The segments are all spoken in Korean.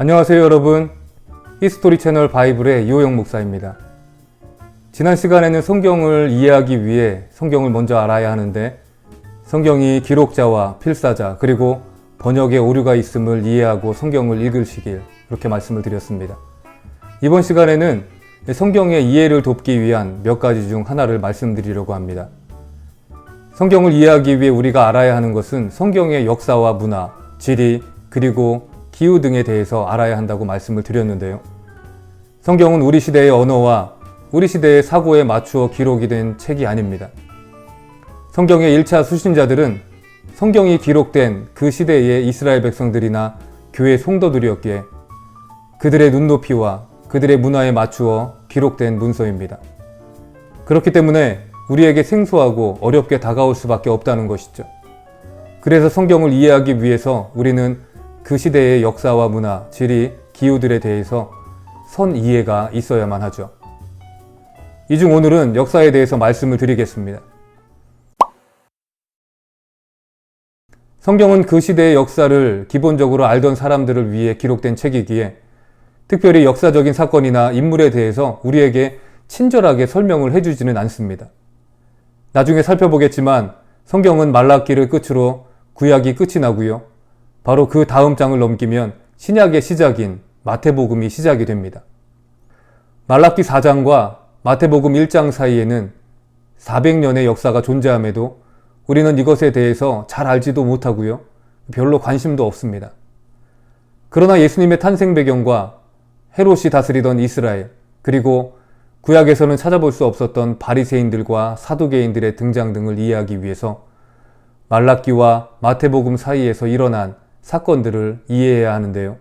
안녕하세요 여러분, 히스토리 채널 바이블의 이호영 목사입니다. 지난 시간에는 성경을 이해하기 위해 성경을 먼저 알아야 하는데, 성경이 기록자와 필사자 그리고 번역에 오류가 있음을 이해하고 성경을 읽으시길, 그렇게 말씀을 드렸습니다. 이번 시간에는 성경의 이해를 돕기 위한 몇 가지 중 하나를 말씀드리려고 합니다. 성경을 이해하기 위해 우리가 알아야 하는 것은 성경의 역사와 문화, 지리, 그리고 기후 등에 대해서 알아야 한다고 말씀을 드렸는데요. 성경은 우리 시대의 언어와 우리 시대의 사고에 맞추어 기록이 된 책이 아닙니다. 성경의 1차 수신자들은 성경이 기록된 그 시대의 이스라엘 백성들이나 교회 성도들이었기에 그들의 눈높이와 그들의 문화에 맞추어 기록된 문서입니다. 그렇기 때문에 우리에게 생소하고 어렵게 다가올 수밖에 없다는 것이죠. 그래서 성경을 이해하기 위해서 우리는 그 시대의 역사와 문화, 지리, 기후들에 대해서 선 이해가 있어야만 하죠. 이 중 오늘은 역사에 대해서 말씀을 드리겠습니다. 성경은 그 시대의 역사를 기본적으로 알던 사람들을 위해 기록된 책이기에 특별히 역사적인 사건이나 인물에 대해서 우리에게 친절하게 설명을 해주지는 않습니다. 나중에 살펴보겠지만 성경은 말라기를 끝으로 구약이 끝이 나고요. 바로 그 다음 장을 넘기면 신약의 시작인 마태복음이 시작이 됩니다. 말라기 4장과 마태복음 1장 사이에는 400년의 역사가 존재함에도 우리는 이것에 대해서 잘 알지도 못하고요. 별로 관심도 없습니다. 그러나 예수님의 탄생 배경과 헤롯이 다스리던 이스라엘, 그리고 구약에서는 찾아볼 수 없었던 바리새인들과 사두개인들의 등장 등을 이해하기 위해서 말라기와 마태복음 사이에서 일어난 사건들을 이해해야 하는데요.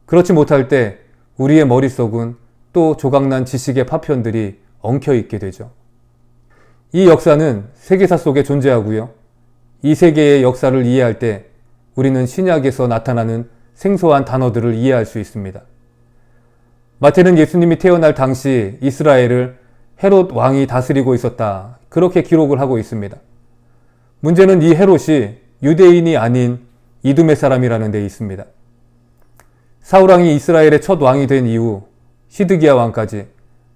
그렇지 못할 때 우리의 머릿속은 또 조각난 지식의 파편들이 엉켜있게 되죠. 이 역사는 세계사 속에 존재하고요. 이 세계의 역사를 이해할 때 우리는 신약에서 나타나는 생소한 단어들을 이해할 수 있습니다. 마태는 예수님이 태어날 당시 이스라엘을 헤롯 왕이 다스리고 있었다, 그렇게 기록을 하고 있습니다. 문제는 이 헤롯이 유대인이 아닌 이두메 사람이라는 데 있습니다. 사울 왕이 이스라엘의 첫 왕이 된 이후 시드기야 왕까지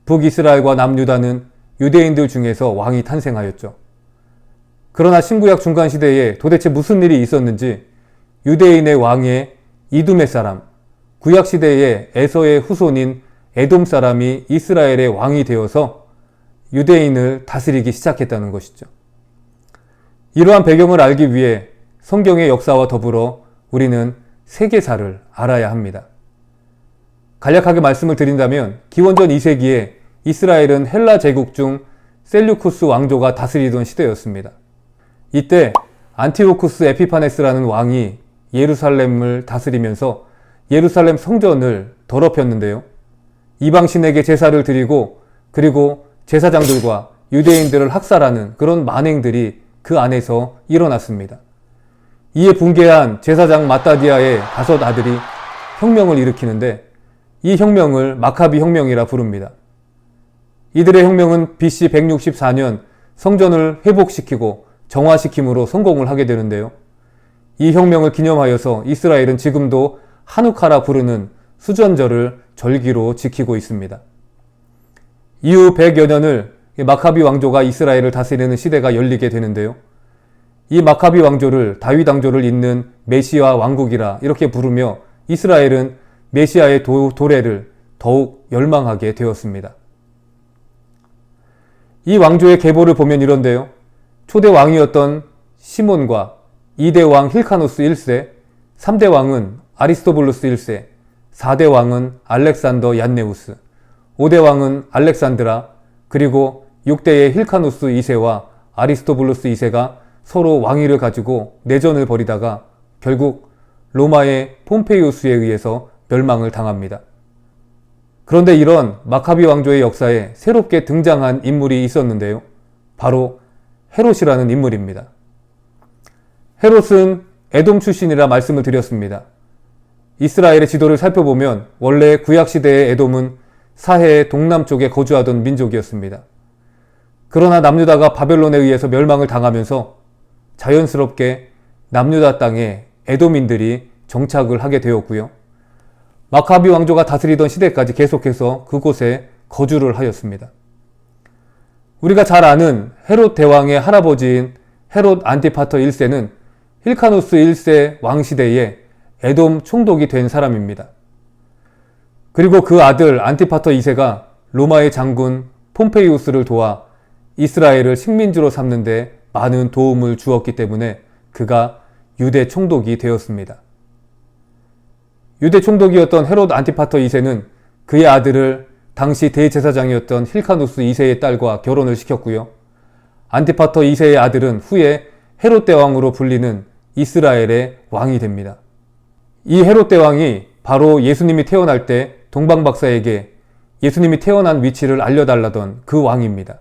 북이스라엘과 남유다는 유대인들 중에서 왕이 탄생하였죠. 그러나 신구약 중간 시대에 도대체 무슨 일이 있었는지 유대인의 왕의 이두메 사람, 구약 시대의 에서의 후손인 에돔 사람이 이스라엘의 왕이 되어서 유대인을 다스리기 시작했다는 것이죠. 이러한 배경을 알기 위해 성경의 역사와 더불어 우리는 세계사를 알아야 합니다. 간략하게 말씀을 드린다면 기원전 2세기에 이스라엘은 헬라 제국 중 셀류쿠스 왕조가 다스리던 시대였습니다. 이때 안티오쿠스 에피파네스라는 왕이 예루살렘을 다스리면서 예루살렘 성전을 더럽혔는데요. 이방신에게 제사를 드리고 그리고 제사장들과 유대인들을 학살하는 그런 만행들이 그 안에서 일어났습니다. 이에 붕괴한 제사장 마따디아의 5 아들이 혁명을 일으키는데 이 혁명을 마카비 혁명이라 부릅니다. 이들의 혁명은 BC 164년 성전을 회복시키고 정화시킴으로 성공을 하게 되는데요. 이 혁명을 기념하여서 이스라엘은 지금도 하누카라 부르는 수전절을 절기로 지키고 있습니다. 이후 100여 년을 마카비 왕조가 이스라엘을 다스리는 시대가 열리게 되는데요. 이 마카비 왕조를 다윗 왕조를 잇는 메시아 왕국이라 이렇게 부르며 이스라엘은 메시아의 도래를 더욱 열망하게 되었습니다. 이 왕조의 계보를 보면 이런데요. 초대 왕이었던 시몬과 2대 왕 힐카노스 1세, 3대 왕은 아리스토블루스 1세, 4대 왕은 알렉산더 얀네우스, 5대 왕은 알렉산드라, 그리고 6대의 힐카노스 2세와 아리스토블루스 2세가 서로 왕위를 가지고 내전을 벌이다가 결국 로마의 폼페이우스에 의해서 멸망을 당합니다. 그런데 이런 마카비 왕조의 역사에 새롭게 등장한 인물이 있었는데요. 바로 헤롯이라는 인물입니다. 헤롯은 에돔 출신이라 말씀을 드렸습니다. 이스라엘의 지도를 살펴보면 원래 구약시대의 에돔은 사해의 동남쪽에 거주하던 민족이었습니다. 그러나 남유다가 바벨론에 의해서 멸망을 당하면서 자연스럽게 남유다 땅에 에돔인들이 정착을 하게 되었고요. 마카비 왕조가 다스리던 시대까지 계속해서 그곳에 거주를 하였습니다. 우리가 잘 아는 헤롯 대왕의 할아버지인 헤롯 안티파터 1세는 힐카누스 1세 왕시대에 에돔 총독이 된 사람입니다. 그리고 그 아들 안티파터 2세가 로마의 장군 폼페이우스를 도와 이스라엘을 식민지로 삼는 데 많은 도움을 주었기 때문에 그가 유대 총독이 되었습니다. 유대 총독이었던 헤롯 안티파터 2세는 그의 아들을 당시 대제사장이었던 힐카누스 2세의 딸과 결혼을 시켰고요. 안티파터 2세의 아들은 후에 헤롯 대왕으로 불리는 이스라엘의 왕이 됩니다. 이 헤롯 대왕이 바로 예수님이 태어날 때 동방박사에게 예수님이 태어난 위치를 알려달라던 그 왕입니다.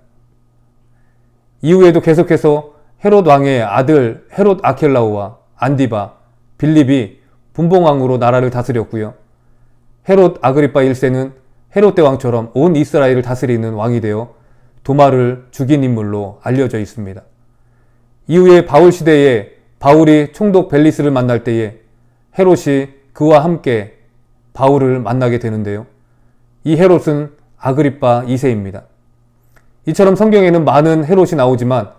이후에도 계속해서 헤롯 왕의 아들 헤롯 아켈라오와 안디바, 빌립이 분봉왕으로 나라를 다스렸고요. 헤롯 아그리파 1세는 헤롯 대왕처럼 온 이스라엘을 다스리는 왕이 되어 도마를 죽인 인물로 알려져 있습니다. 이후에 바울 시대에 바울이 총독 벨리스를 만날 때에 헤롯이 그와 함께 바울을 만나게 되는데요. 이 헤롯은 아그리파 2세입니다. 이처럼 성경에는 많은 헤롯이 나오지만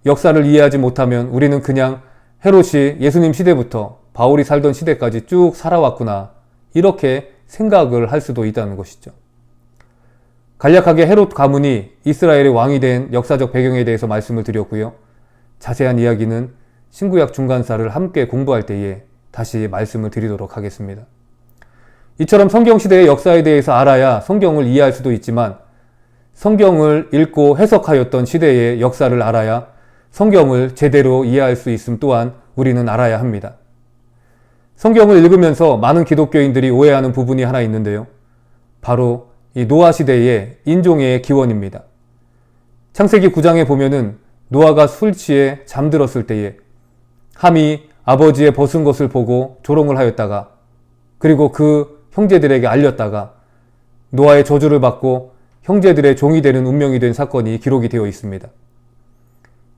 역사를 이해하지 못하면 우리는 그냥 헤롯이 예수님 시대부터 바울이 살던 시대까지 쭉 살아왔구나 이렇게 생각을 할 수도 있다는 것이죠. 간략하게 헤롯 가문이 이스라엘의 왕이 된 역사적 배경에 대해서 말씀을 드렸고요. 자세한 이야기는 신구약 중간사를 함께 공부할 때에 다시 말씀을 드리도록 하겠습니다. 이처럼 성경시대의 역사에 대해서 알아야 성경을 이해할 수도 있지만 성경을 읽고 해석하였던 시대의 역사를 알아야 성경을 제대로 이해할 수 있음 또한 우리는 알아야 합니다. 성경을 읽으면서 많은 기독교인들이 오해하는 부분이 하나 있는데요. 바로 이 노아 시대의 인종의 기원입니다. 창세기 9장에 보면은 노아가 술 취해 잠들었을 때에 함이 아버지의 벗은 것을 보고 조롱을 하였다가 그리고 그 형제들에게 알렸다가 노아의 저주를 받고 형제들의 종이 되는 운명이 된 사건이 기록이 되어 있습니다.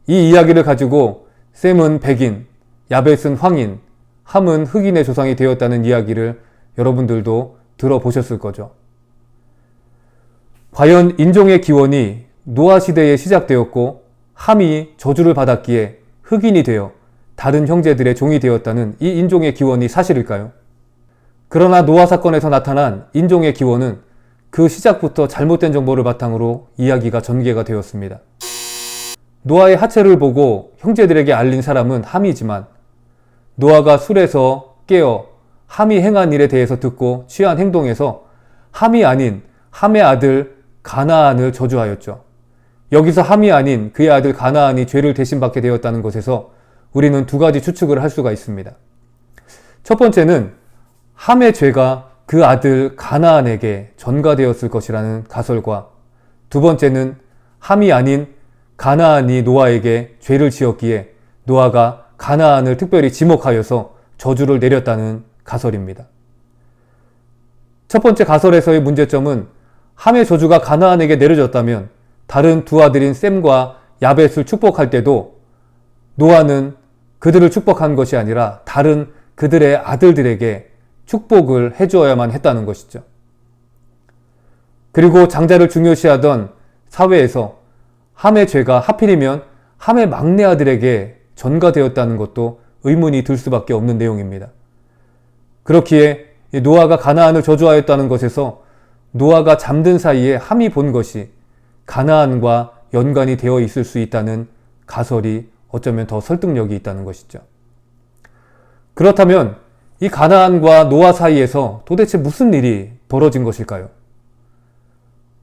이 이야기를 가지고 셈은 백인, 야벳은 황인, 함은 흑인의 조상이 되었다는 이야기를 여러분들도 들어보셨을 거죠. 과연 인종의 기원이 노아 시대에 시작되었고 함이 저주를 받았기에 흑인이 되어 다른 형제들의 종이 되었다는 이 인종의 기원이 사실일까요? 그러나 노아 사건에서 나타난 인종의 기원은 그 시작부터 잘못된 정보를 바탕으로 이야기가 전개가 되었습니다. 노아의 하체를 보고 형제들에게 알린 사람은 함이지만 노아가 술에서 깨어 함이 행한 일에 대해서 듣고 취한 행동에서 함이 아닌 함의 아들 가나안을 저주하였죠. 여기서 함이 아닌 그의 아들 가나안이 죄를 대신받게 되었다는 것에서 우리는 두 가지 추측을 할 수가 있습니다. 첫 번째는 함의 죄가 그 아들 가나안에게 전가되었을 것이라는 가설과 두 번째는 함이 아닌 가나안이 노아에게 죄를 지었기에 노아가 가나안을 특별히 지목하여서 저주를 내렸다는 가설입니다. 첫 번째 가설에서의 문제점은 함의 저주가 가나안에게 내려졌다면 다른 두 아들인 셈과 야벳을 축복할 때도 노아는 그들을 축복한 것이 아니라 다른 그들의 아들들에게 축복을 해주어야만 했다는 것이죠. 그리고 장자를 중요시하던 사회에서 함의 죄가 하필이면 함의 막내 아들에게 전가되었다는 것도 의문이 들 수밖에 없는 내용입니다. 그렇기에 노아가 가나안을 저주하였다는 것에서 노아가 잠든 사이에 함이 본 것이 가나안과 연관이 되어 있을 수 있다는 가설이 어쩌면 더 설득력이 있다는 것이죠. 그렇다면 이 가나안과 노아 사이에서 도대체 무슨 일이 벌어진 것일까요?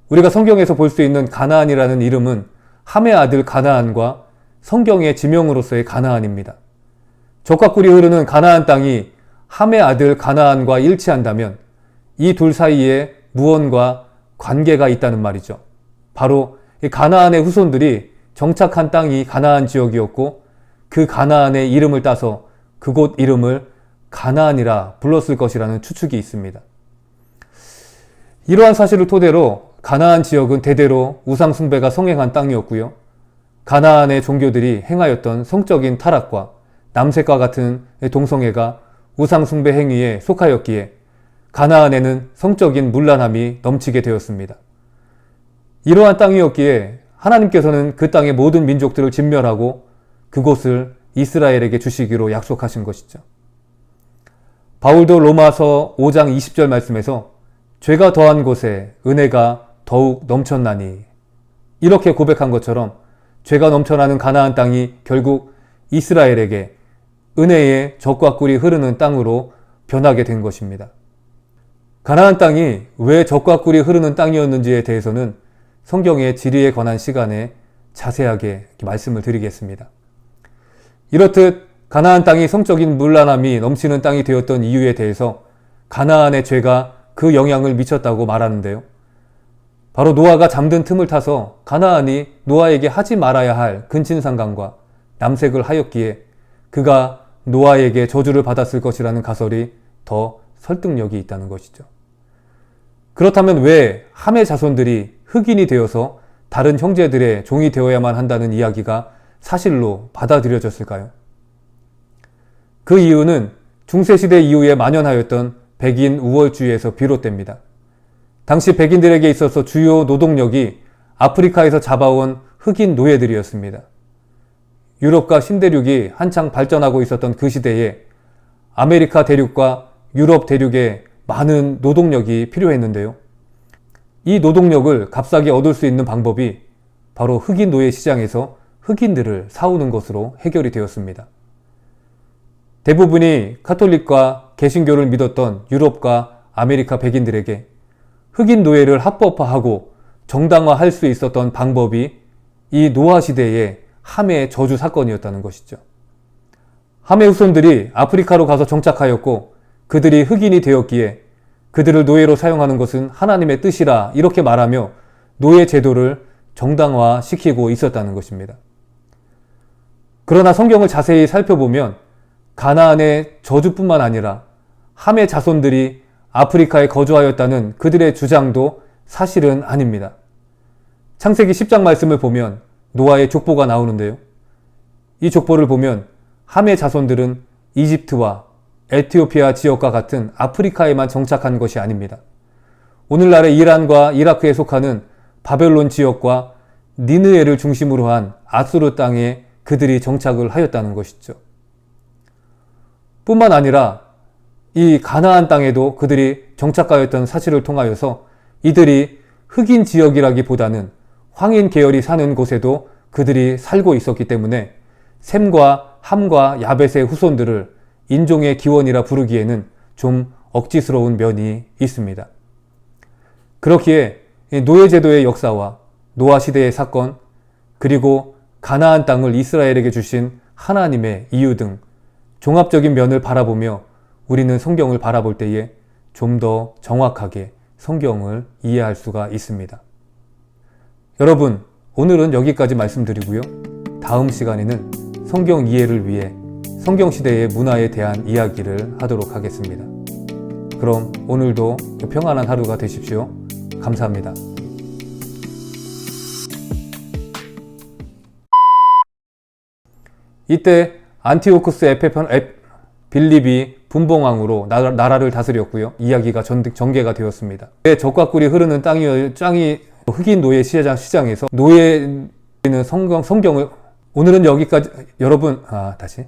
우리가 성경에서 볼 수 있는 가나안이라는 이름은 함의 아들 가나안과 성경의 지명으로서의 가나안입니다. 적과 꿀이 흐르는 가나안 땅이 함의 아들 가나안과 일치한다면 이 둘 사이에 무언가 관계가 있다는 말이죠. 바로 이 가나안의 후손들이 정착한 땅이 가나안 지역이었고 그 가나안의 이름을 따서 그곳 이름을 가나안이라 불렀을 것이라는 추측이 있습니다. 이러한 사실을 토대로 가나안 지역은 대대로 우상 숭배가 성행한 땅이었고요. 가나안의 종교들이 행하였던 성적인 타락과 남색과 같은 동성애가 우상 숭배 행위에 속하였기에 가나안에는 성적인 문란함이 넘치게 되었습니다. 이러한 땅이었기에 하나님께서는 그 땅의 모든 민족들을 진멸하고 그곳을 이스라엘에게 주시기로 약속하신 것이죠. 바울도 로마서 5장 20절 말씀에서 죄가 더한 곳에 은혜가 더욱 넘쳤나니 이렇게 고백한 것처럼 죄가 넘쳐나는 가나안 땅이 결국 이스라엘에게 은혜의 젖과 꿀이 흐르는 땅으로 변하게 된 것입니다. 가나안 땅이 왜 젖과 꿀이 흐르는 땅이었는지에 대해서는 성경의 지리에 관한 시간에 자세하게 말씀을 드리겠습니다. 이렇듯 가나안 땅이 성적인 문란함이 넘치는 땅이 되었던 이유에 대해서 가나안의 죄가 그 영향을 미쳤다고 말하는데요. 바로 노아가 잠든 틈을 타서 가나안이 노아에게 하지 말아야 할 근친상간과 남색을 하였기에 그가 노아에게 저주를 받았을 것이라는 가설이 더 설득력이 있다는 것이죠. 그렇다면 왜 함의 자손들이 흑인이 되어서 다른 형제들의 종이 되어야만 한다는 이야기가 사실로 받아들여졌을까요? 그 이유는 중세시대 이후에 만연하였던 백인 우월주의에서 비롯됩니다. 당시 백인들에게 있어서 주요 노동력이 아프리카에서 잡아온 흑인 노예들이었습니다. 유럽과 신대륙이 한창 발전하고 있었던 그 시대에 아메리카 대륙과 유럽 대륙에 많은 노동력이 필요했는데요. 이 노동력을 값싸게 얻을 수 있는 방법이 바로 흑인 노예 시장에서 흑인들을 사오는 것으로 해결이 되었습니다. 대부분이 카톨릭과 개신교를 믿었던 유럽과 아메리카 백인들에게 흑인 노예를 합법화하고 정당화할 수 있었던 방법이 이 노아 시대의 함의 저주 사건이었다는 것이죠. 함의 후손들이 아프리카로 가서 정착하였고 그들이 흑인이 되었기에 그들을 노예로 사용하는 것은 하나님의 뜻이라 이렇게 말하며 노예 제도를 정당화시키고 있었다는 것입니다. 그러나 성경을 자세히 살펴보면 가나안의 저주뿐만 아니라 함의 자손들이 아프리카에 거주하였다는 그들의 주장도 사실은 아닙니다. 창세기 10장 말씀을 보면 노아의 족보가 나오는데요. 이 족보를 보면 함의 자손들은 이집트와 에티오피아 지역과 같은 아프리카에만 정착한 것이 아닙니다. 오늘날의 이란과 이라크에 속하는 바벨론 지역과 니느웨를 중심으로 한 아수르 땅에 그들이 정착을 하였다는 것이죠. 뿐만 아니라 이 가나안 땅에도 그들이 정착하였던 사실을 통하여서 이들이 흑인 지역이라기보다는 황인 계열이 사는 곳에도 그들이 살고 있었기 때문에 셈과 함과 야벳의 후손들을 인종의 기원이라 부르기에는 좀 억지스러운 면이 있습니다. 그렇기에 노예제도의 역사와 노아 시대의 사건, 그리고 가나안 땅을 이스라엘에게 주신 하나님의 이유 등 종합적인 면을 바라보며 우리는 성경을 바라볼 때에 좀 더 정확하게 성경을 이해할 수가 있습니다. 여러분, 오늘은 여기까지 말씀드리고요. 다음 시간에는 성경 이해를 위해 성경시대의 문화에 대한 이야기를 하도록 하겠습니다. 그럼 오늘도 평안한 하루가 되십시오. 감사합니다. 이때 안티오쿠스 빌립이 분봉왕으로 나라를 다스렸고요. 이야기가 전개가 되었습니다. 젖과 꿀이 흐르는 땅이 흑인 노예 시장에서 노예는 성경을 오늘은 여기까지 다시